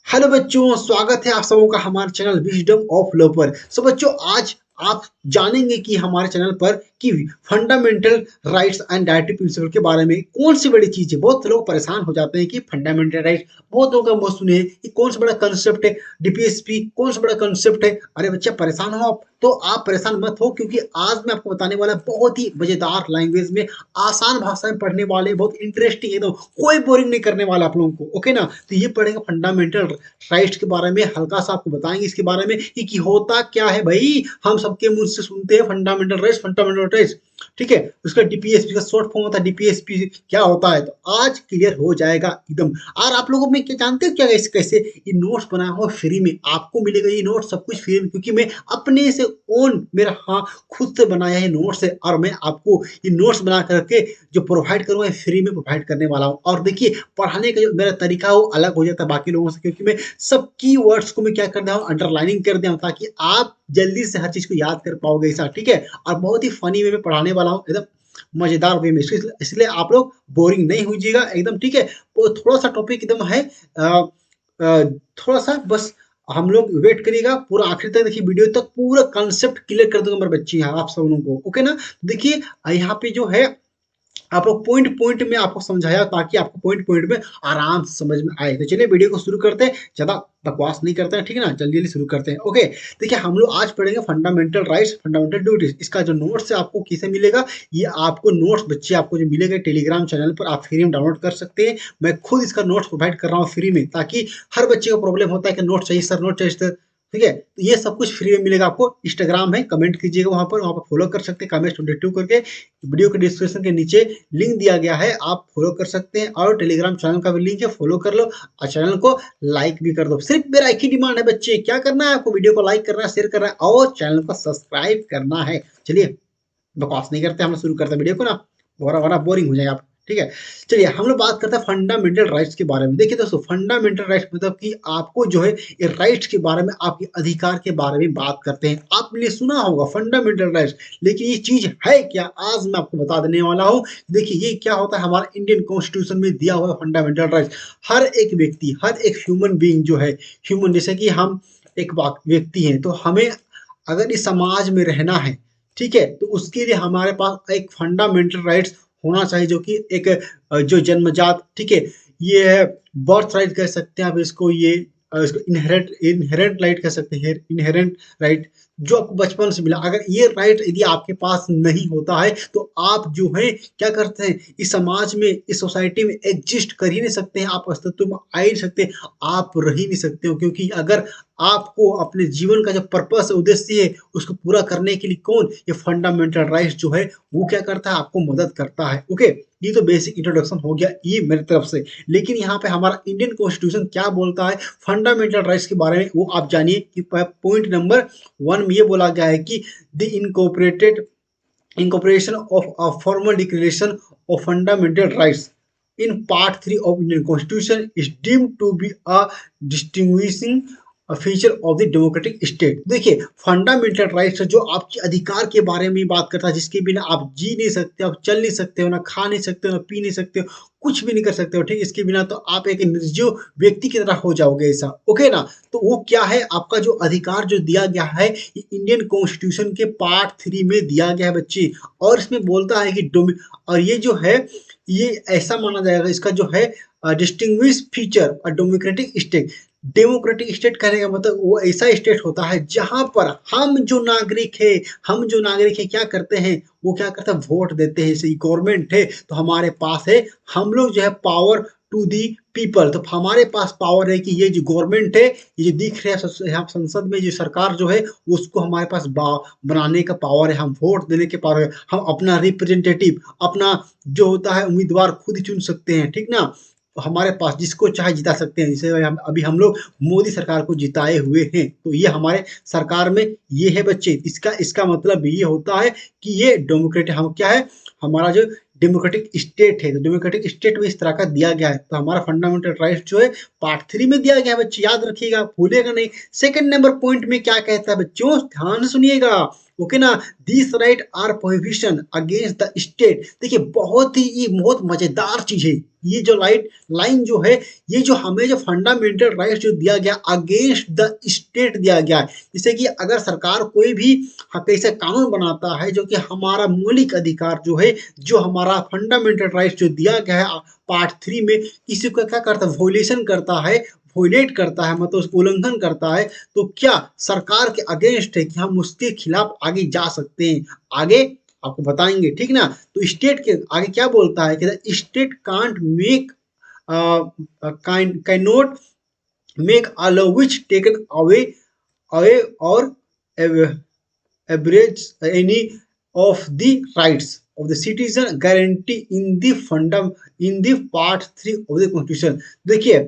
Hello बच्चों, स्वागत है आप सबों का हमारे चैनल विजडम ऑफ लव पर। सो बच्चों, आज आप जानेंगे कि हमारे चैनल पर कि fundamental rights and directive principle के बारे में कौन सी बड़ी चीज है। बहुत लोग परेशान हो जाते हैं कि फंडामेंटल राइट्स, बहुत लोगों का मुंह सुने हैं कि कौन सा बड़ा कंसेप्ट है, डीपीएसपी कौन सा बड़ा कंसेप्ट है। अरे बच्चा, परेशान हो आप तो आप परेशान मत हो, क्योंकि आज मैं आपको बताने वाला बहुत ही मजेदार लैंग्वेज में, आसान भाषा में पढ़ने वाले, बहुत इंटरेस्टिंग एकदम, कोई बोरिंग नहीं करने वाला आप लोगों को। ओके ना? तो ये पढ़ेगा फंडामेंटल राइट्स के बारे में, हल्का सा आपको बताएंगे इसके बारे में कि होता क्या है भाई। हम सबके मुंह से सुनते हैं फंडामेंटल राइट्स, फंडामेंटल राइट्स, ठीक है। उसका डीपीएसपी का शॉर्ट फॉर्म होता है डीपीएसपी, क्या होता है। तो आज क्लियर हो जाएगा एकदम। और आप लोगों में क्या जानते हो क्या, कैसे ये नोट्स बनाया हुआ फ्री में आपको मिलेगा। ये नोट सब कुछ फ्री में, क्योंकि मैं अपने से ओन, मेरा हाँ खुद से बनाया है नोट्स है, और मैं आपको ये नोट्स बना करके जो प्रोवाइड करूंगा फ्री में प्रोवाइड करने वाला हूँ। और देखिए, पढ़ाने का जो मेरा तरीका है वो अलग हो जाता है बाकी लोगों से, क्योंकि मैं सब की वर्ड्स को मैं क्या कर दिया हूँ, अंडरलाइनिंग कर दिया हूँ, ताकि आप जल्दी से हर चीज को याद कर पाओगे ऐसा, ठीक है। और बहुत ही फनी वे में पढ़ाने वाला हूँ, एकदम मजेदार वे में, इसलिए आप लोग बोरिंग नहीं होइएगा एकदम, ठीक है। वो थोड़ा सा टॉपिक एकदम है, थोड़ा सा बस हम लोग वेट करिएगा, पूरा आखिर तक देखिए, वीडियो तक पूरा कंसेप्ट क्लियर कर दूंगा मेरे बच्चे यहाँ आप सब लोगों को। ओके ना? देखिए, यहाँ पे जो है आप लोग पॉइंट पॉइंट में आपको समझाया, ताकि आपको पॉइंट पॉइंट में आराम से समझ में आए। तो चलिए वीडियो को शुरू करते हैं, ज्यादा बकवास नहीं करते हैं, ठीक है ना। जल्दी जल्दी शुरू करते हैं। ओके, देखिए हम लोग आज पढ़ेंगे फंडामेंटल राइट्स, फंडामेंटल ड्यूटीज। इसका जो नोट्स है आपको किसे मिलेगा, ये आपको नोट्स बच्चे आपको जो मिलेगा टेलीग्राम चैनल पर, आप फ्री में डाउनलोड कर सकते हैं। मैं खुद इसका नोट्स प्रोवाइड कर रहा हूँ फ्री में, ताकि हर बच्चे को प्रॉब्लम होता है कि नोट चाहिए सर, नोट चाहिए सर, ठीक है। तो ये सब कुछ फ्री में मिलेगा आपको। इंस्टाग्राम है, कमेंट कीजिएगा वहां पर फॉलो कर सकते हैं कामेश22 करके। वीडियो के डिस्क्रिप्शन के नीचे लिंक दिया गया है, आप फॉलो कर सकते हैं। और टेलीग्राम चैनल का भी लिंक है, फॉलो कर लो और चैनल को लाइक भी कर दो। सिर्फ मेरा एक ही डिमांड है बच्चे, क्या करना है आपको, वीडियो को लाइक करना है, शेयर करना है और चैनल को सब्सक्राइब करना है। चलिए बकवास नहीं करते, हम शुरू करते हैं वीडियो को ना, वरना बोरिंग हो जाएगा आप, ठीक है। चलिए हम लोग बात करते हैं फंडामेंटल राइट्स के बारे में। देखिए दोस्तों, फंडामेंटल राइट्स मतलब कि आपको जो है ये राइट्स के बारे में, आपके अधिकार के बारे में बात करते हैं। आपने सुना होगा फंडामेंटल राइट्स, लेकिन ये चीज है क्या, आज मैं आपको बता देने वाला हूँ। देखिए ये क्या होता है, हमारा इंडियन कॉन्स्टिट्यूशन में दिया हुआ फंडामेंटल राइट्स। हर एक व्यक्ति, हर एक ह्यूमन बीइंग जो है, ह्यूमन जैसे कि हम एक व्यक्ति हैं, तो हमें अगर इस समाज में रहना है, ठीक है, तो उसके लिए हमारे पास एक फंडामेंटल राइट्स होना चाहिए, जो कि एक जो जन्मजात, ठीक है, ये है बर्थ राइट कह सकते हैं आप इसको, ये इसको इनहेरेंट इनहेरेंट राइट कह सकते हैं, इनहेरेंट राइट जो आपको बचपन से मिला। अगर ये राइट यदि आपके पास नहीं होता है, तो आप जो है क्या करते हैं, इस समाज में, इस सोसाइटी में एग्जिस्ट कर ही नहीं सकते हैं, आप अस्तित्व में आ ही नहीं सकते, आप रह ही नहीं सकते हो। क्योंकि अगर आपको अपने जीवन का जो पर्पस है, उद्देश्य है, उसको पूरा करने के लिए कौन, ये फंडामेंटल राइट्स जो है वो क्या करता है, आपको मदद करता है। ओके, ये तो बेसिक इंट्रोडक्शन हो गया ये मेरी तरफ से। लेकिन यहाँ पे हमारा इंडियन कॉन्स्टिट्यूशन क्या बोलता है फंडामेंटल राइट्स के बारे में, वो आप जानिए कि पॉइंट नंबर 1 में ये बोला गया है कि the incorporated incorporation of a formal declaration of fundamental rights in part 3 of Indian Constitution is deemed to be a distinguishing feature of the democratic state. देखिए, फंडामेंटल राइट्स जो आपके अधिकार के बारे में बात करता है, जिसके बिना आप जी नहीं सकते, आप चल नहीं सकते हो, ना खा नहीं सकते हो, ना पी नहीं सकते हो, कुछ भी नहीं कर सकते हो, ठीक। इसके बिना तो आप एक निर्जीव व्यक्ति की तरह हो जाओगे ऐसा। ओके ना? तो वो क्या है, आपका जो अधिकार जो दिया गया है, ये इंडियन कॉन्स्टिट्यूशन के पार्ट 3 में दिया गया है बच्चे। और इसमें बोलता है कि और ये जो है, ये ऐसा माना जाएगा, इसका जो है डिस्टिंग्विश फीचर और डेमोक्रेटिक स्टेट। डेमोक्रेटिक स्टेट कहने का मतलब वो ऐसा स्टेट होता है जहां पर हम जो नागरिक है क्या करते हैं, वो क्या करते हैं, वोट देते हैं। जैसे गवर्नमेंट है तो हमारे पास है, हम लोग जो है पावर टू दी पीपल, तो हमारे पास पावर है कि ये जो गवर्नमेंट है, ये जो दिख रहा है यहाँ संसद में जो सरकार जो है, उसको हमारे पास बनाने का पावर है, हम वोट देने के पावर है, हम अपना रिप्रेजेंटेटिव, अपना जो होता है उम्मीदवार खुद ही चुन सकते हैं, ठीक ना। हमारे पास जिसको चाहे जिता सकते हैं, जैसे अभी हम लोग मोदी सरकार को जिताए हुए हैं, तो ये हमारे सरकार में ये है बच्चे। इसका मतलब ये होता है कि ये डेमोक्रेटिक, हम क्या है, हमारा जो डेमोक्रेटिक स्टेट है, तो डेमोक्रेटिक स्टेट में इस तरह का दिया गया है। तो हमारा फंडामेंटल राइट जो है पार्ट 3 में दिया गया है बच्चे, याद रखिएगा, भूलिएगा नहीं। सेकंड नंबर पॉइंट में क्या कहता है बच्चों, ध्यान सुनिएगा। ओके ना? This right are prohibition against the state. देखिए बहुत मजेदार चीज है, ये जो लाइन जो है, ये जो हमें जो फंडामेंटल राइट जो दिया गया अगेंस्ट द स्टेट दिया गया है। जैसे कि अगर सरकार कोई भी कैसे कानून बनाता है जो कि हमारा मौलिक अधिकार जो है, जो हमारा फंडामेंटल राइट जो दिया गया है पार्ट 3 में, किसी को क्या करता है, वोलेशन करता है, वोलेट करता है, मतलब उसको उल्लंघन करता है, तो क्या सरकार के अगेंस्ट है कि हम उसके खिलाफ आगे जा सकते हैं। आगे आपको बताएंगे, ठीक ना। तो स्टेट के आगे क्या बोलता है कि state can't make can not make a law which taken away away और abridge any of the rights of the citizen guarantee in the fundam in the part 3 of the constitution। देखिए,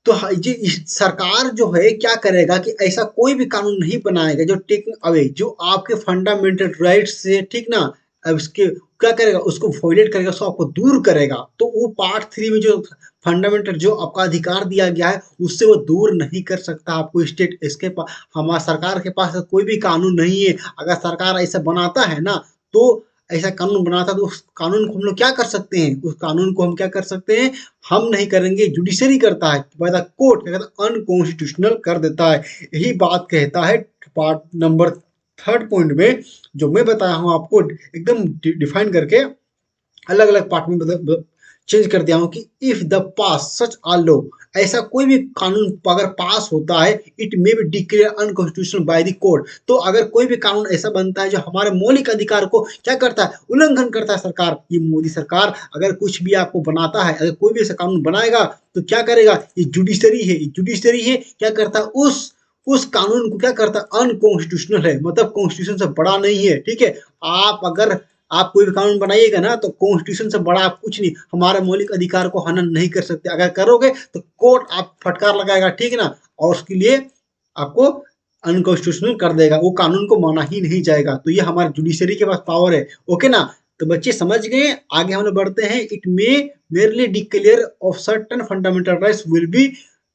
तो ये सरकार जो है क्या करेगा कि ऐसा कोई भी कानून नहीं बनाएगा जो टेकिंग अवे, जो आपके फंडामेंटल राइट्स से, ठीक ना, अब इसके क्या करेगा, उसको वॉयलेट करेगा, उसको आपको दूर करेगा। तो वो पार्ट 3 में जो फंडामेंटल जो आपका अधिकार दिया गया है उससे वो दूर नहीं कर सकता आपको स्टेट। इसके पास, हमारा सरकार के पास कोई भी कानून नहीं है। अगर सरकार ऐसा बनाता है ना, तो ऐसा कानून बनाता है तो उस कानून को हम लोग क्या कर सकते हैं, उस कानून को हम क्या कर सकते हैं, हम नहीं करेंगे, जुडिशरी करता है, बाय द कोर्ट क्या कहता है, अनकॉन्स्टिट्यूशनल कर देता है। यही बात कहता है पार्ट नंबर 3 पॉइंट में, जो मैं बताया हूं आपको एकदम डिफाइन करके अलग अलग पार्ट में चेंज कर दिया हूं कि इफ द पास सच आ लो, ऐसा कोई भी कानून अगर पास होता है, it may be declare unconstitutional by the court. तो अगर कोई भी कानून ऐसा बनता है जो हमारे मौलिक अधिकार को क्या करता है, उल्लंघन करता है सरकार, ये मोदी सरकार अगर कुछ भी आपको बनाता है, अगर कोई भी ऐसा कानून बनाएगा तो क्या करेगा, ये जुडिशरी है, ये जुडिशरी है क्या करता है, उस कानून को क्या करता है, अनकॉन्स्टिट्यूशनल है, मतलब कॉन्स्टिट्यूशन से बड़ा नहीं है, ठीक है। आप अगर आप कोई भी कानून बनाइएगा ना, तो कॉन्स्टिट्यूशन से बड़ा आप कुछ नहीं, हमारे मौलिक अधिकार को हनन नहीं कर सकते। अगर करोगे तो कोर्ट आप फटकार लगाएगा, ठीक है ना, और उसके लिए आपको अनकॉन्स्टिट्यूशनल कर देगा, वो कानून को माना ही नहीं जाएगा। तो ये हमारे जुडिशरी के पास पावर है, ओके ना। तो बच्चे समझ गए, आगे हम लोग बढ़ते हैं। It may merely declare of certain fundamental rights will be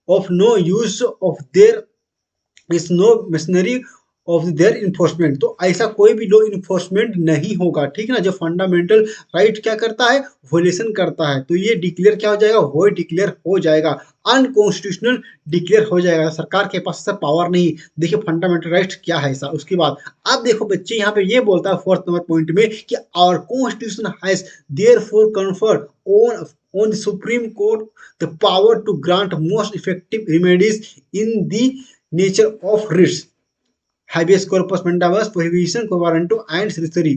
of no use of their is no machinery of their enforcement. तो ऐसा कोई भी लॉ इन्फोर्समेंट नहीं होगा, ठीक है ना, जो फंडामेंटल राइट क्या करता है, वोलेशन करता है। तो ये डिक्लेयर क्या हो जाएगा, वो डिक्लेयर हो जाएगा, अनकॉन्स्टिट्यूशनल डिक्लेयर हो जाएगा। सरकार के पास ऐसा पावर नहीं। देखिए फंडामेंटल राइट क्या है ऐसा। उसके बाद अब देखो बच्चे, यहाँ पे ये बोलता है 4th नंबर पॉइंट में कि our constitution has therefore conferred on the Supreme Court the power to grant most effective remedies in the nature of writs, habeas corpus, mandamus, prohibition, covenanto and certiorari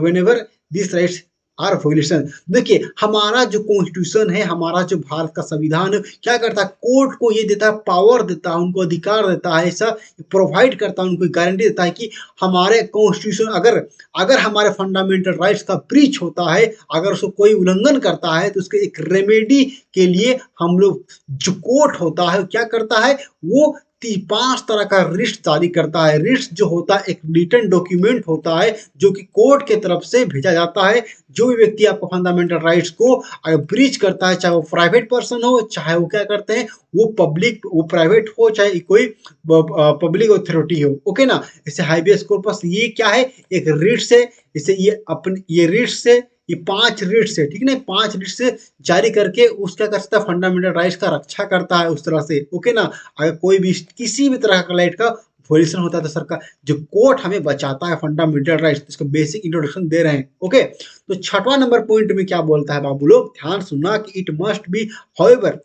whenever these rights are violation. देखिए हमारा जो constitution है, हमारा जो भारत का संविधान क्या करता है, कोर्ट को ये देता है, पावर देता है, उनको अधिकार देता है, ऐसा प्रोवाइड करता है, उनको गारंटी देता है कि हमारे कॉन्स्टिट्यूशन अगर अगर हमारे फंडामेंटल राइट्स का ब्रीच होता है, अगर उसको कोई उल्लंघन करता है, तो उसके एक रेमेडी के लिए हम लोग, जो कोर्ट होता है क्या करता है, वो 5 तरह का रिट जारी करता है। रिट जो होता है एक रिटन डॉक्यूमेंट होता है जो कि कोर्ट के तरफ से भेजा जाता है। जो भी व्यक्ति आपको फंडामेंटल राइट्स को अगर ब्रीच करता है, चाहे वो प्राइवेट पर्सन हो, चाहे वो क्या करते हैं, वो पब्लिक, वो प्राइवेट हो, चाहे कोई पब्लिक अथॉरिटी हो, ओके ना। जैसे हाइबियस कॉर्पस ये क्या है, एक रिट से, जैसे ये अपने ये रिट से, ये 5 रिट से, ठीक है ना, 5 रिट से जारी करके उसका क्या करता है, फंडामेंटल राइट्स का रक्षा करता है उस तरह से, ओके ना। अगर कोई भी किसी भी तरह का राइट का वोल्यूशन होता है तो सरकार जो कोर्ट हमें बचाता है फंडामेंटल राइट्स, इसका बेसिक इंट्रोडक्शन दे रहे हैं, ओके। तो 6वां नंबर पॉइंट में क्या बोलता है बाबू लोग, ध्यान सुनना कि it must be however,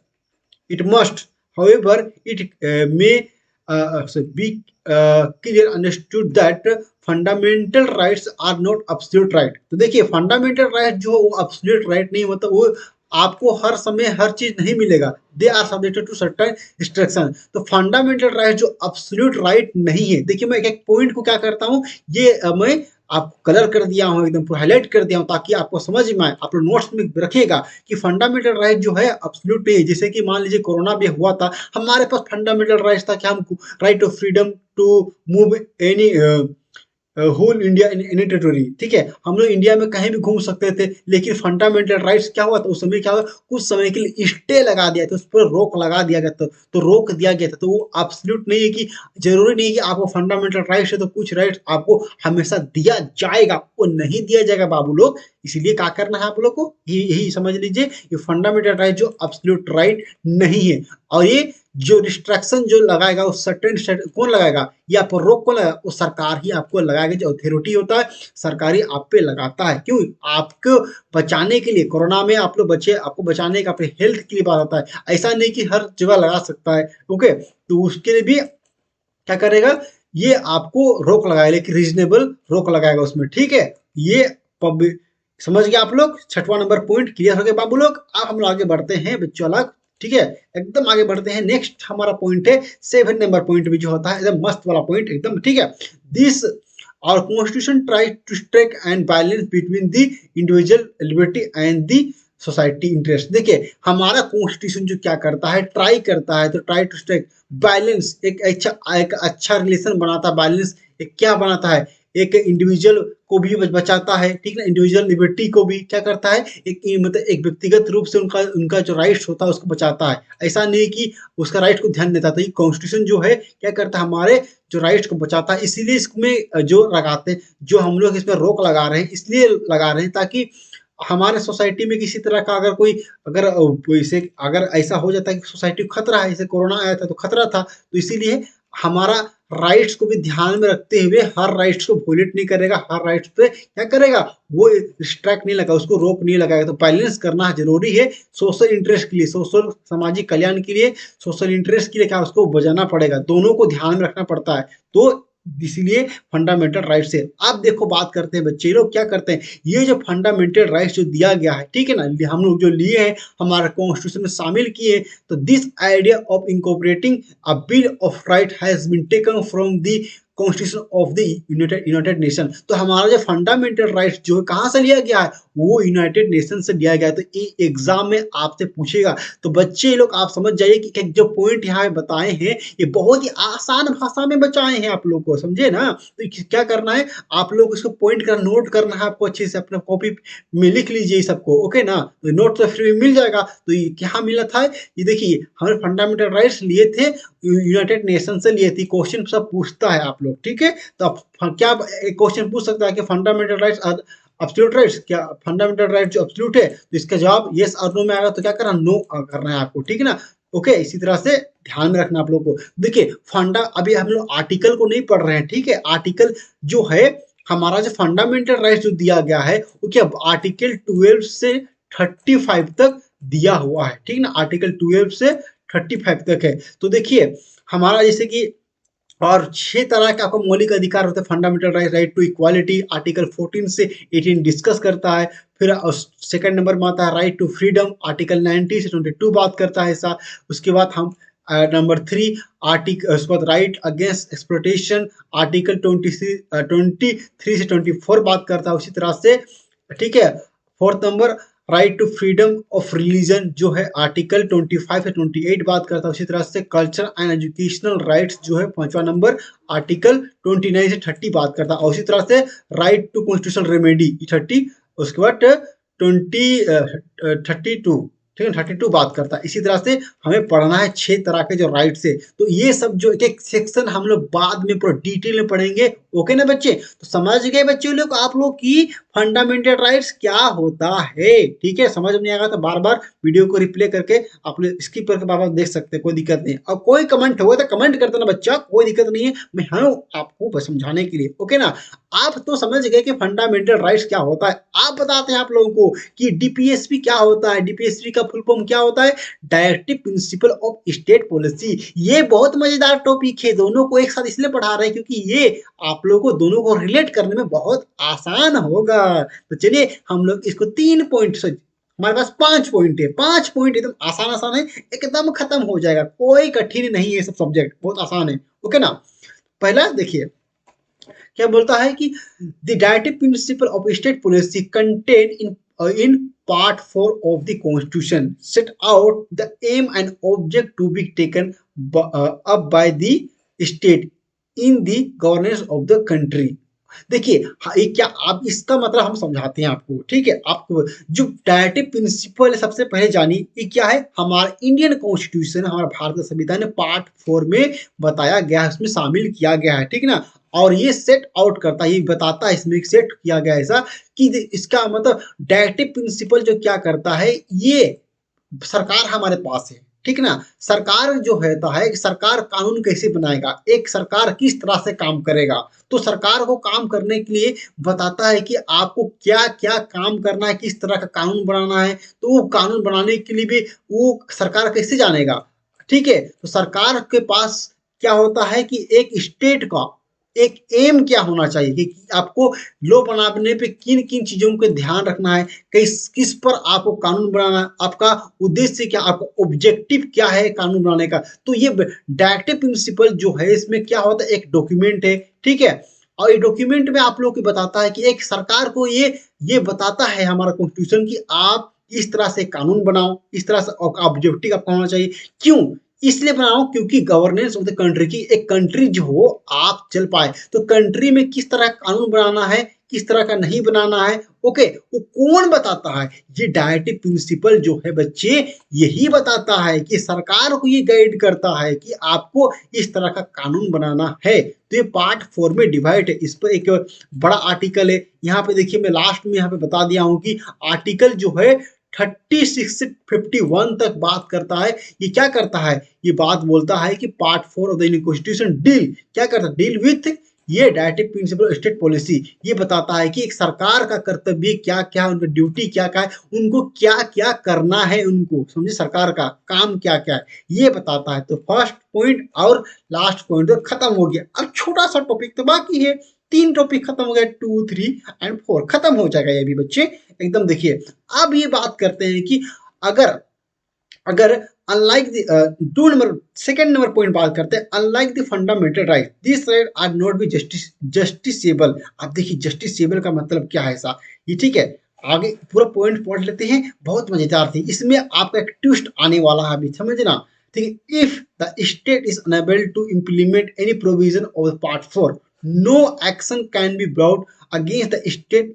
it must however it may be clear understood that fundamental rights are not absolute right। तो देखिए फंडामेंटल राइट जो वो absolute right नहीं, मतलब वो आपको हर समय हर चीज नहीं मिलेगा, they are subjected to certain instruction. तो फंडामेंटल राइट जो एब्सोल्यूट राइट नहीं है, देखिए मैं एक एक पॉइंट को क्या करता हूँ, ये मैं आपको कलर कर दिया हूँ, एकदम पूरा हाईलाइट कर दिया हूँ ताकि आपको समझ में आए। आप लोग नोट्स में रखिएगा कि फंडामेंटल राइट जो है एब्सोल्यूट नहीं है। जैसे कि मान लीजिए कोरोना भी हुआ था, हमारे पास फंडामेंटल राइट्स था कि हम right of freedom to move any whole India in any territory, ठीक है, हम लोग इंडिया में कहीं भी घूम सकते थे। लेकिन फंडामेंटल राइट्स क्या हुआ था उस समय, क्या हुआ, कुछ समय के लिए स्टे लगा दिया था, उस पर रोक लगा दिया गया था, तो रोक दिया गया था। तो वो एब्सोल्यूट नहीं है कि जरूरी नहीं है कि आपको फंडामेंटल राइट्स है तो कुछ राइट्स आपको हमेशा दिया जाएगा, वो नहीं दिया जाएगा बाबू लोग। इसीलिए क्या करना है आप लोग को, यही समझ लीजिए, ये फंडामेंटल राइट जो एब्सोल्यूट राइट नहीं है। और ये जो रिस्ट्रिक्शन जो लगाएगा वो सर्टेन कौन लगाएगा, ये आप पर रोक कौन लगाएगा, वो सरकार ही आपको लगाएगा। जो अथॉरिटी होता है सरकारी आप पे लगाता है, क्यों, आपको बचाने के लिए। कोरोना में आप लोग बचे, आपको बचाने का, अपने हेल्थ के लिए बात आता है, ऐसा नहीं कि हर जगह लगा सकता है। ओके, तो उसके लिए भी क्या करेगा, ये आपको रोक लगाएगा, लेकिन रीजनेबल रोक लगाएगा उसमें, ठीक है। ये पब्लिक समझ गए आप लोग। छठवां नंबर पॉइंट क्लियर हो गया बाबू लोग। अब हम लोग आगे बढ़ते हैं बच्चों अलग, ठीक है, एकदम आगे बढ़ते हैं। नेक्स्ट हमारा पॉइंट है 7 नंबर पॉइंट भी जो होता है एकदम मस्त वाला पॉइंट एकदम, ठीक है। This our constitution tries to strike and balance between the individual liberty and the society interest. देखिए हमारा कॉन्स्टिट्यूशन जो क्या करता है, ट्राई करता है, तो ट्राई टू स्ट्राइक बैलेंस, एक अच्छा रिलेशन बनाता है। बैलेंस एक क्या बनाता है, एक इंडिविजुअल को भी बचाता है, ठीक है, इंडिविजुअल लिबर्टी को भी क्या करता है, एक मतलब एक व्यक्तिगत रूप से उनका उनका जो राइट्स होता है उसको बचाता है। ऐसा नहीं कि उसका राइट को ध्यान देता। तो ये कॉन्स्टिट्यूशन जो है क्या करता है, हमारे जो राइट्स को बचाता है। इसीलिए इसमें जो लगाते हैं, जो हम लोग इसमें रोक लगा रहे हैं, इसलिए लगा रहे हैं ताकि हमारे सोसाइटी में किसी तरह का अगर कोई अगर इसे अगर ऐसा हो जाता है कि सोसाइटी को खतरा है, जैसे कोरोना आया था तो खतरा था, तो इसीलिए हमारा राइट्स को भी ध्यान में रखते हुए हर राइट्स को वोलेट नहीं करेगा, हर राइट्स पे क्या करेगा, वो रिस्ट्रैक्ट नहीं लगा, उसको रोक नहीं लगाएगा। तो बैलेंस करना जरूरी है सोशल इंटरेस्ट के लिए, सोशल सामाजिक कल्याण के लिए, सोशल इंटरेस्ट के लिए क्या उसको बजाना पड़ेगा, दोनों को ध्यान में रखना पड़ता है। तो इसीलिए फंडामेंटल राइट्स है। अब देखो बात करते हैं बच्चे लोग क्या करते हैं, ये जो फंडामेंटल राइट्स जो दिया गया है, ठीक है ना, हम लोग जो लिए हैं हमारे कॉन्स्टिट्यूशन में शामिल किए, तो this idea of incorporating a bill of right has been taken from the constitution of the United Nation. तो हमारा जो फंडामेंटल राइट्स जो है कहाँ से लिया गया है, वो यूनाइटेड नेशन से लिया गया है। तो ये एग्जाम में आपसे पूछेगा। तो बच्चे लोग आप समझ जाइए कि जो पॉइंट यहाँ बताए हैं ये बहुत ही आसान भाषा में बचाए हैं, आप लोग को समझे ना। तो क्या करना है, आप लोग इसको पॉइंट कर नोट करना है आपको, अच्छे से अपने कॉपी में लिख लीजिए सबको, ओके ना। तो नोट तो फ्री में मिल जाएगा। तो ये क्या मिला था, ये देखिए हमें फंडामेंटल राइट्स लिए थे, यूनाइटेड नेशन से लिए थी। क्वेश्चन सब पूछता है आप लोग, ठीक है। तो आप क्या क्वेश्चन पूछ सकता है कि फंडामेंटल राइट्स एब्सोल्यूट राइट्स, क्या फंडामेंटल राइट जो एब्सोल्यूट है, तो इसका जवाब यस और नो में आएगा। तो क्या करना, नो करना है आपको, ठीक है ना। ओके, इसी तरह से ध्यान में रखना आप लोग को। देखिए फंडा, अभी हम लोग आर्टिकल को नहीं पढ़ रहे हैं, ठीक है। आर्टिकल जो है हमारा जो फंडामेंटल राइट जो दिया गया है वो क्या आर्टिकल 12 से 35 तक दिया हुआ है, ठीक है ना। आर्टिकल 12 से 35 तक है। तो देखिए हमारा जैसे कि और 6 तरह के आपको मौलिक अधिकार होते हैं। Fundamental right, right to equality, article 14 से 18 डिस्कस करता है। फिर सेकंड नंबर में आता है राइट टू फ्रीडम, आर्टिकल 90 से 22 बात करता है ऐसा। उसके बाद हम नंबर 3 आर्टिकल, उसके बाद राइट अगेंस्ट एक्सप्लॉयटेशन, आर्टिकल 23 से 24 बात करता है उसी तरह से, ठीक है। Fourth number right to freedom of religion जो है आर्टिकल 25 से 28 बात करता है उसी तरह से। कल्चर एंड एजुकेशनल राइट्स जो है 5वां नंबर आर्टिकल 29 से 30 बात करता है। और उसी तरह से राइट टू कॉन्स्टिट्यूशनल रेमेडी 30, उसके बाद 32, ठीक है, 32 बात करता है। इसी तरह से हमें पढ़ना है 6 तरह के जो राइट्स है। तो ये सब जो एक एक सेक्शन हम लोग बाद में पूरा डिटेल में पढ़ेंगे, ओके ना बच्चे। तो समझ गए बच्चे लोग आप लोग की फंडामेंटल राइट्स क्या होता है, ठीक है। समझ में नहीं आएगा तो बार बार वीडियो को रिप्ले करके आप लोग स्किप करके बार बार देख सकते हैं, कोई दिक्कत नहीं। और कोई कमेंट हो तो कमेंट कर देना बच्चा, कोई दिक्कत नहीं है, मैं हूँ आपको समझाने के लिए, ओके ना। आप तो समझ गए कि फंडामेंटल राइट्स क्या होता है। आप बताते हैं आप लोगों को कि डीपीएसपी क्या होता है। डीपीएसपी का फुल फॉर्म क्या होता है, directive principle of state policy. ये बहुत मजेदार टॉपिक है, दोनों को एक साथ इसलिए पढ़ा रहे हैं क्योंकि ये आप लोगों को दोनों को रिलेट करने में बहुत आसान होगा। तो चलिए हम लोग इसको 3 पॉइंट से, हमारे पास 5 पॉइंट है, 5 पॉइंट एकदम आसान आसान है, एकदम खत्म हो जाएगा, कोई कठिन नहीं है, सब सब्जेक्ट बहुत आसान है, ओके ना। पहला देखिए क्या बोलता है कि the directive principle of state policy contain in part 4 of the constitution set out the aim and object to be taken up by the state in the governance of the country. देखिए, हाँ, ये क्या आप इसका मतलब हम समझाते हैं आपको, ठीक है? आपको जो डायरेक्टिव प्रिंसिपल है सबसे पहले जानिए ये क्या है? हमारा इंडियन कॉन्स्टिट्यूशन, हमारा भारत का संविधान है पार्ट 4 में बताया गया है, उसमें शामिल किया गया है, ठीक ना? और ये सेट आउट करता है, ये बताता है इसमें सेट किया गया है ऐसा कि इसका मतलब डायरेक्टिव प्रिंसिपल जो क्या करता है, ये सरकार हमारे पास है, ठीक ना? सरकार जो रहता है, सरकार कानून कैसे बनाएगा, एक सरकार किस तरह से काम करेगा, तो सरकार को काम करने के लिए बताता है कि आपको क्या क्या काम करना है, किस तरह का कानून बनाना है, तो वो कानून बनाने के लिए भी वो सरकार कैसे जानेगा, ठीक है? तो सरकार के पास क्या होता है कि एक स्टेट का एक एम क्या होना चाहिए कि आपको लॉ बनाने पे किन किन चीजों को ध्यान रखना है, किस किस पर आपको कानून बनाना है, आपका उद्देश्य क्या, आपका ऑब्जेक्टिव क्या है कानून बनाने का। तो ये डायरेक्टिव प्रिंसिपल जो है इसमें क्या होता है, एक डॉक्यूमेंट है, ठीक है? और ये डॉक्यूमेंट में आप लोग को बताता है कि एक सरकार को ये बताता है हमारा कॉन्स्टिट्यूशन कि आप इस तरह से कानून बनाओ, इस तरह से ऑब्जेक्टिव आपका होना चाहिए। क्यों? इसलिए बनाओ क्योंकि गवर्नेंस ऑफ द कंट्री की एक कंट्री जो हो आप चल पाए, तो कंट्री में किस तरह का कानून बनाना है, किस तरह का नहीं बनाना है, ओके, वो कौन बताता है? ये डायरेक्टिव प्रिंसिपल जो है बच्चे, यही बताता है कि सरकार को ये गाइड करता है कि आपको इस तरह का कानून बनाना है। तो ये पार्ट 4 में डिवाइड है, इस पर एक बड़ा आर्टिकल है, यहाँ पे देखिए मैं लास्ट में यहाँ पे बता दिया हूँ कि आर्टिकल जो है 36 से 51 तक बात करता है। ये क्या करता है, ये बात बोलता है कि part 4 of the Indian constitution deal क्या करता है, डील विथ ये डायरेक्टिव प्रिंसिपल स्टेट पॉलिसी। ये बताता है कि एक सरकार का कर्तव्य क्या क्या, उनका ड्यूटी क्या क्या है, उनको क्या क्या करना है, उनको समझे, सरकार का काम क्या क्या है, ये बताता है। तो फर्स्ट पॉइंट और लास्ट पॉइंट तो खत्म हो गया। अब छोटा सा टॉपिक तो बाकी है, 3 टॉपिक खत्म हो गया, 2, 3 एंड 4 खत्म हो जाएगा ये भी बच्चे एकदम। देखिए अब ये बात करते हैं कि अगर अगर unlike the two number second number point बात करते हैं, unlike the fundamental right this right are not be justiciable. अब देखिए जस्टिसेबल का मतलब क्या है ऐसा, ये ठीक है, आगे पूरा पॉइंट पढ़ लेते हैं, बहुत मजेदार थी, इसमें आपका एक ट्विस्ट आने वाला है अभी समझना, ठीक है? If the state is unable to implement any provision of part 4 no action can be brought against the state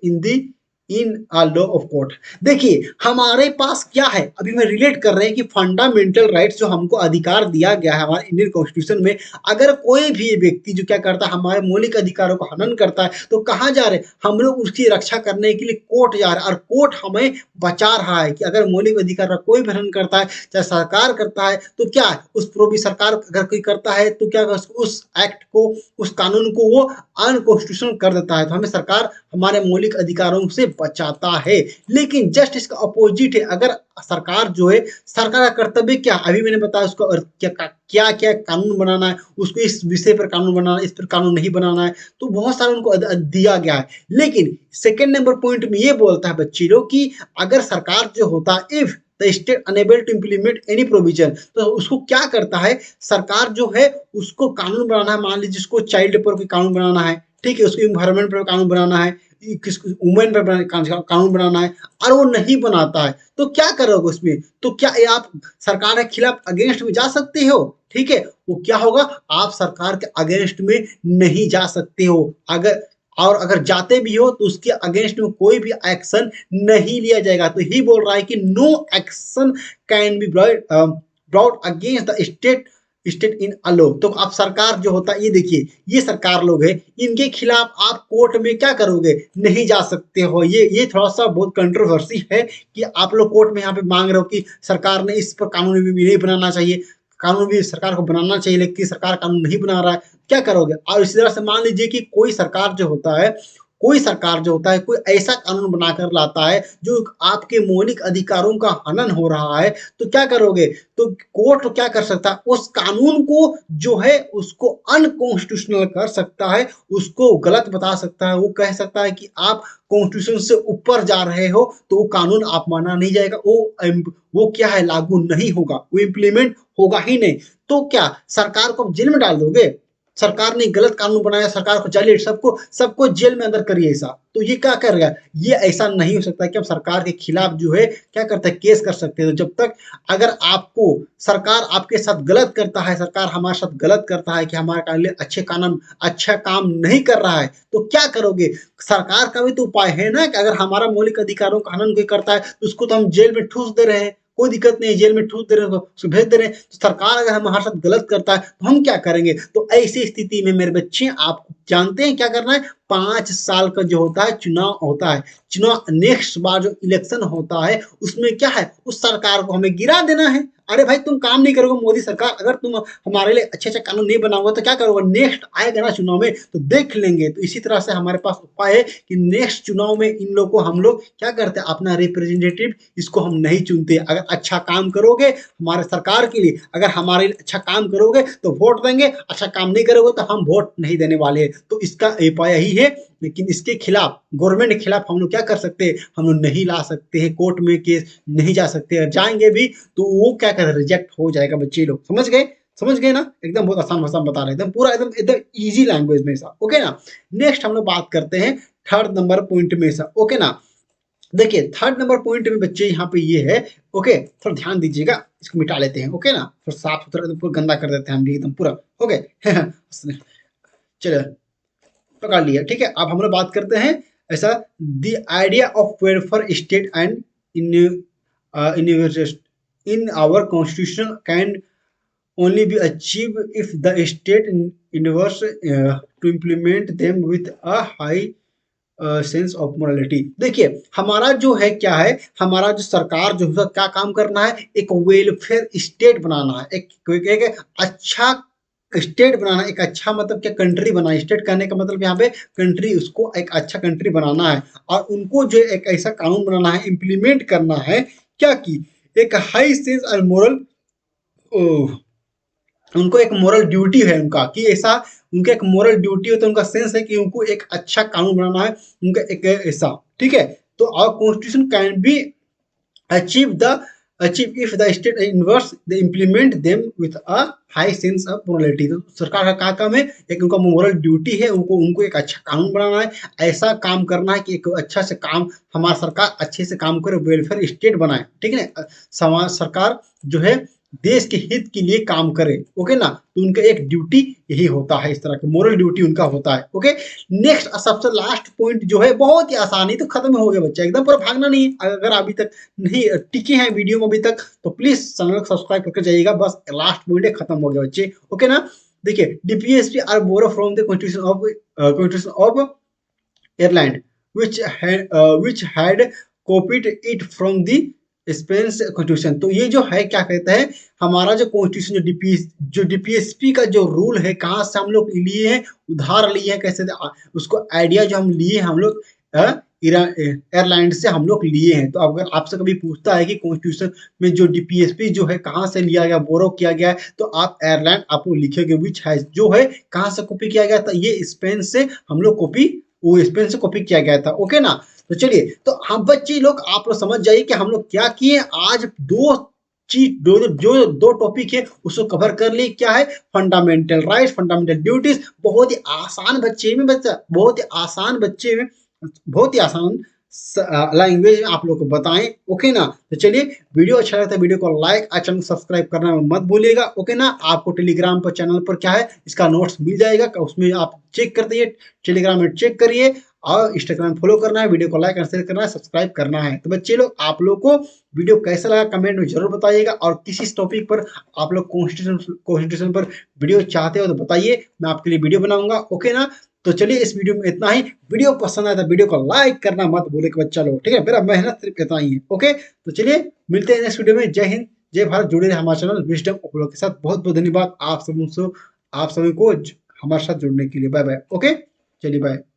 in a law of court. देखिए हमारे पास क्या है, अभी मैं रिलेट कर रहे हैं कि फंडामेंटल राइट्स जो हमको अधिकार दिया गया है हमारे इंडियन कॉन्स्टिट्यूशन में, अगर कोई भी व्यक्ति जो क्या करता है हमारे मौलिक अधिकारों को हनन करता है, तो कहाँ जा रहे हैं हम लोग, उसकी रक्षा करने के लिए कोर्ट जा रहे हैं, और कोर्ट हमें बचा रहा है कि अगर मौलिक अधिकार का कोई भी हनन करता है, चाहे सरकार करता है, तो क्या उस पर भी सरकार अगर कोई करता है तो क्या उस एक्ट को, उस कानून को वो अनकॉन्स्टिट्यूशनल कर देता है। तो हमें सरकार हमारे मौलिक अधिकारों से बचाता है। लेकिन जस्ट इसका अपोजिट है, अगर सरकार जो है, सरकार का कर्तव्य क्या, अभी मैंने बताया उसको क्या क्या क्या कानून बनाना है, उसको इस विषय पर कानून बनाना है, इस पर कानून नहीं बनाना है, तो बहुत सारा उनको दिया गया है। लेकिन सेकेंड नंबर पॉइंट में ये बोलता है बच्चे लोग कि अगर सरकार जो होता है, if the state unable to implement any provision, तो उसको क्या करता है, सरकार जो है उसको कानून बनाना है, मान लीजिए जिसको चाइल्ड पर कोई कानून बनाना है, ठीक है, उसको इन्वायरमेंट पर कानून बनाना है, किसको वुमेन पर कानून बनाना है, और वो नहीं बनाता है, तो क्या करोगे उसमें, तो क्या आप सरकार के खिलाफ अगेंस्ट में जा सकते हो, ठीक है? वो क्या होगा, आप सरकार के अगेंस्ट में नहीं जा सकते हो, अगर और अगर जाते भी हो तो उसके अगेंस्ट में कोई भी एक्शन नहीं लिया जाएगा। तो ही बोल रहा है कि no action can be brought against the state in अलो। तो आप सरकार जो होता है, ये देखिए ये सरकार लोग है, इनके खिलाफ आप कोर्ट में क्या करोगे, नहीं जा सकते हो। ये थोड़ा सा बहुत कंट्रोवर्सी है कि आप लोग कोर्ट में यहाँ पे मांग रहे हो कि सरकार ने इस पर कानून भी नहीं बनाना चाहिए, कानून भी सरकार को बनाना चाहिए, लेकिन सरकार कानून नहीं बना रहा है, क्या करोगे? और इसी तरह से मान लीजिए कि कोई सरकार जो होता है, कोई सरकार जो होता है, कोई ऐसा कानून बनाकर लाता है जो आपके मौलिक अधिकारों का हनन हो रहा है, तो क्या करोगे? तो कोर्ट क्या कर सकता है, उस कानून को जो है उसको अनकॉन्स्टिट्यूशनल कर सकता है, उसको गलत बता सकता है, वो कह सकता है कि आप कॉन्स्टिट्यूशन से ऊपर जा रहे हो, तो वो कानून आप माना नहीं जाएगा, वो क्या है, लागू नहीं होगा, वो इम्प्लीमेंट होगा ही नहीं। तो क्या सरकार को जेल में डाल दोगे? सरकार ने गलत कानून बनाया, सरकार को जाली सबको सबको जेल में अंदर करिए ऐसा, तो ये क्या करेगा? ये ऐसा नहीं हो सकता कि हम सरकार के खिलाफ जो है क्या करते हैं, केस कर सकते हैं। तो जब तक अगर आपको सरकार आपके साथ गलत करता है, सरकार हमारे साथ गलत करता है कि हमारे लिए अच्छे कानून अच्छा काम नहीं कर रहा है, तो क्या करोगे? सरकार का भी तो उपाय है ना कि अगर हमारा मौलिक अधिकारों का हनन कोई करता है तो उसको तो हम जेल में ठूस दे रहे हैं, कोई दिक्कत नहीं है, जेल में ठूस दे रहे हैं, उसको भेज दे रहे हैं। तो सरकार अगर हमारे साथ गलत करता है तो हम क्या करेंगे? तो ऐसी स्थिति में मेरे बच्चे आप जानते हैं क्या करना है? 5 साल का जो होता है चुनाव होता है, चुनाव नेक्स्ट बार जो इलेक्शन होता है उसमें क्या है, उस सरकार को हमें गिरा देना है। अरे भाई तुम काम नहीं करोगे मोदी सरकार, अगर तुम हमारे लिए अच्छे अच्छे कानून नहीं बनाओगे तो क्या करोगे? नेक्स्ट आएगा ना चुनाव में तो देख लेंगे। तो इसी तरह से हमारे पास उपाय है कि नेक्स्ट चुनाव में इन लोग को हम लोग क्या करते हैं, अपना रिप्रेजेंटेटिव इसको हम नहीं चुनते। अगर अच्छा काम करोगे हमारे सरकार के लिए, अगर हमारे लिए अच्छा काम करोगे तो वोट देंगे, अच्छा काम नहीं करोगे तो हम वोट नहीं देने वाले हैं। तो इसका उपाय यही है, लेकिन इसके खिलाफ गवर्नमेंट के खिलाफ हम लोग क्या कर सकते हैं? हम लोग नहीं ला सकते हैं, कोर्ट में केस नहीं जा सकते, अगर जाएंगे भी तो वो क्या कर रिजेक्ट हो जाएगा। बच्चे लोग समझ गए? समझ गए ना? एकदम बहुत आसान भाषा में बता रहे हैं, एकदम पूरा एकदम एकदम इजी लैंग्वेज में ऐसा, ओके ना। नेक्स्ट हम लोग बात करते हैं थर्ड नंबर पॉइंट में ऐसा, ओके ना। देखिए थर्ड नंबर पॉइंट में बच्चे यहाँ पे ये है, ओके थोड़ा ध्यान दीजिएगा, इसको मिटा लेते हैं, ओके ना, थोड़ा साफ सुथरा एकदम पूरा गंदा कर देते हैं हम भी एकदम पूरा, ओके चलो पकड़ लिया, ठीक है। अब हम लोग बात करते हैं ऐसा, the idea of welfare state and in in our constitution can only be achieved if the state endeavors to implement them with a high sense of morality. देखिए हमारा जो है क्या है, हमारा जो सरकार जो है क्या काम करना है, एक वेलफेयर स्टेट बनाना है, एक अच्छा स्टेट बनाना, एक अच्छा मतलब क्या कंट्री बनाना। स्टेट कहने का मतलब यहाँ पे कंट्री, उसको एक अच्छा कंट्री बनाना है और उनको जो एक ऐसा कानून बनाना है, इम्प्लीमेंट करना है क्या की एक हाई सेंस और मोरल, उनको एक मोरल ड्यूटी है उनका कि ऐसा, उनका एक मोरल ड्यूटी होता है, उनका सेंस है कि उनको एक अच्छा कानून बनाना है, उनका एक ऐसा, ठीक है। तो our constitution can be achieve the achieve if the state inverse the implement them with a high sense of morality. तो सरकार का क्या काम है, एक उनका मोरल ड्यूटी है, उनको उनको एक अच्छा कानून बनाना है, ऐसा काम करना है कि एक अच्छा से काम हमारा सरकार अच्छे से काम करे, वेलफेयर स्टेट बनाए, ठीक है ना। समाज सरकार जो है देश के हित के लिए काम करे, ओके ना। तो उनका एक ड्यूटी यही होता है, इस तरह की मोरल ड्यूटी उनका होता है, ओके। नेक्स्ट सबसे लास्ट पॉइंट जो है बहुत ही आसानी, तो खत्म हो गया बच्चा, एकदम पूरा भागना नहीं है। अगर अभी तक नहीं टिके हैं वीडियो में अभी तक तो प्लीज चैनल को सब्सक्राइब करके जाइएगा, बस लास्ट पॉइंट है, खत्म हो गया बच्चे, ओके ना। देखिए DPSP are borrow from the constitution of Ireland, which had copied it from the Spanish constitution. तो ये जो है क्या कहता है, हमारा जो कॉन्स्टिट्यूशन जो डीपीएसपी का जो रूल है, कहाँ से हम लोग लिए हैं, उधार लिए हैं, कैसे उसको आइडिया जो हम लिए हम लोग एयरलाइन से हम लोग लिए हैं। तो अगर आपसे कभी पूछता है कि कॉन्स्टिट्यूशन में जो डीपीएसपी जो है कहाँ से लिया गया, बोरो किया गया है, तो आप एयरलाइन आप लोग लिखेंगे, विच है जो है कहाँ से कॉपी किया गया था, ये स्पेन से हम लोग कॉपी, वो स्पेन से कॉपी किया गया था, ओके ना। तो चलिए, तो हम बच्चे लोग आप लोग समझ जाइए कि हम लोग क्या किए आज, दो चीज जो दो टॉपिक है उसको कवर कर लिए। क्या है, फंडामेंटल राइट्स, फंडामेंटल ड्यूटीज, बहुत ही आसान बच्चे में, बच्चा बहुत ही आसान बच्चे में, बहुत ही आसान लैंग्वेज में आप लोग को बताएं, ओके ना। तो चलिए, वीडियो अच्छा लगता है वीडियो को लाइक और चैनल सब्सक्राइब करना मत भूलिएगा, ओके ना। आपको टेलीग्राम पर चैनल पर क्या है इसका नोट्स मिल जाएगा, उसमें आप चेक कर दिए, टेलीग्राम में चेक करिए और इंस्टाग्राम फॉलो करना है, वीडियो को लाइक और शेयर करना है, सब्सक्राइब करना है। तो बच्चे लोग आप लोग को वीडियो कैसा लगा कमेंट में जरूर बताइएगा, और किसी टॉपिक पर आप लोग कॉन्स्टिट्यूशन पर वीडियो चाहते हो तो बताइए, मैं आपके लिए वीडियो बनाऊंगा, ओके ना। तो चलिए इस वीडियो में इतना ही, वीडियो पसंद आया तो वीडियो को लाइक करना मत भूले बच्चा लोग, ठीक है। मेरा मेहनत सिर्फ इतना ही है, ओके। तो चलिए मिलते हैं नेक्स्ट वीडियो में। जय हिंद, जय भारत। जुड़े रहे हमारे चैनल विजडम के साथ। बहुत बहुत धन्यवाद आप सभी को हमारे साथ जुड़ने के लिए। बाय बाय, ओके, चलिए बाय।